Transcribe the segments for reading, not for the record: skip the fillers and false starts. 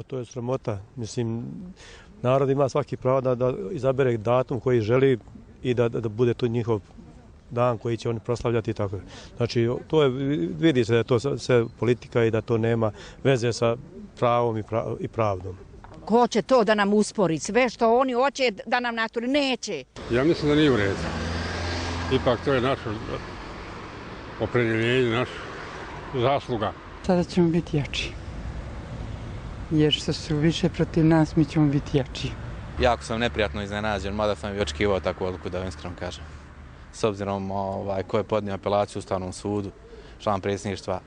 To je sramota. Mislim, narod ima svaki pravo da izabere datum koji želi i da bude to njihov dan koji će oni proslavljati i tako. Znači, vidi se da je to sve politika i da to nema veze sa pravom i pravdom. Ko će to da nam uspori? Sve što oni hoće da nam naturi, neće. Ja mislim da nije u redu. Ipak to je naše opredjeljenje, naša zasluga. Sada ćemo biti jači. Jer što su više protiv nas, mi ćemo biti jači. Jako sam neprijatno iznenađen, mada sam i očekivao takvu odluku, da vam iskreno kažem. S obzirom ko je podnio apelaciju u Ustavnom sudu, član predsjedništva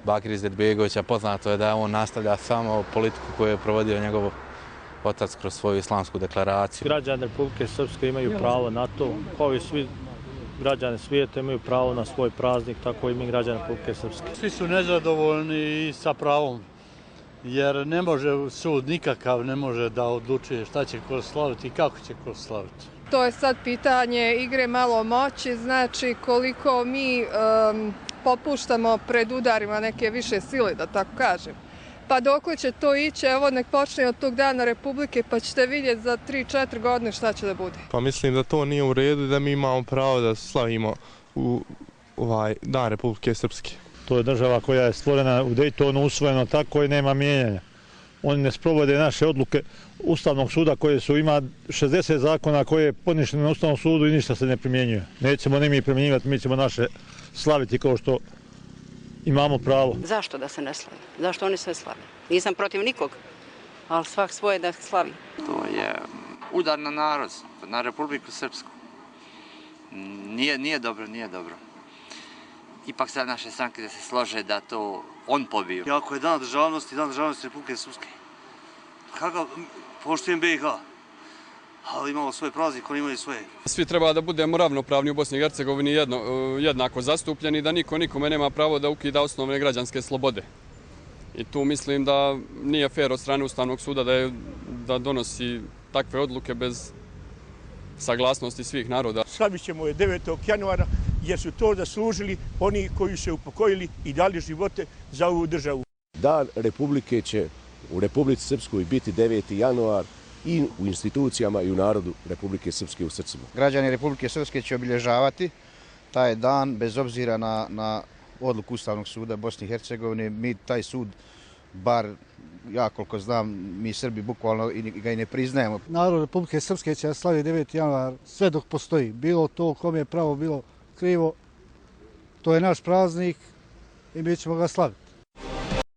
Bakir Izetbegovića, poznato je da on nastavlja samo politiku koju je provodio njegov otac kroz svoju islamsku deklaraciju. Građani Republike Srpske imaju pravo na to, kao i svi građani svijeta imaju pravo na svoj praznik, tako i mi građani Republike Srpske. Svi su nezadovoljni i sa pravom, jer ne može sud nikakav ne može da odlučuje šta će ko slaviti i kako će ko slaviti. To je sad pitanje igre malo moći, znači koliko mi popuštamo pred udarima neke više sile, da tako kažem. Pa dok će to ići, evo nek počne od tog dana Republike, pa ćete vidjeti za 3-4 godine šta će da bude. Pa mislim da to nije u redu, da mi imamo pravo da slavimo u dan Republike Srpske. To je država koja je stvorena u Dejtonu, usvojeno tako i nema mijenjanja. Oni ne sprovode naše odluke Ustavnog suda koje su, ima 60 zakona koje je poništeno na Ustavnom sudu i ništa se ne primjenjuje. Nećemo ni mi primjenjivati, mi ćemo naše slaviti kao što imamo pravo. Zašto da se ne slavi? Zašto oni sve slave? Nisam protiv nikog, ali svak svoje da slavi. To je udar na narod, na Republiku Srpsku. Nije dobro, nije dobro. Ipak sad naše stranke da se slože da to on pobiju. Ako je dan državnosti Republike Srpske, kako poštujem BiH, ali imamo svoj praznik, oni imaju svoje. Svi treba da budemo ravnopravni u Bosni i Hercegovini, jednako zastupljeni, da niko nikome nema pravo da ukida osnovne građanske slobode. I tu mislim da nije fer od strane Ustavnog suda da donosi takve odluke bez saglasnosti svih naroda. Slavit ćemo je 9. januara jer su to zaslužili oni koji su se upokojili i dali živote za ovu državu. Dan Republike će u Republici Srpskoj biti 9. januar i u institucijama i u narodu Republike Srpske u srcima. Građani Republike Srpske će obilježavati taj dan bez obzira na odluku Ustavnog suda Bosne i Hercegovine. Mi taj sud, bar ja koliko znam, mi Srbi bukvalno ga i ne priznajemo. Narod Republike Srpske će slaviti 9. januar sve dok postoji. Bilo to kome je pravo, bilo krivo. To je naš praznik i mi ćemo ga slaviti.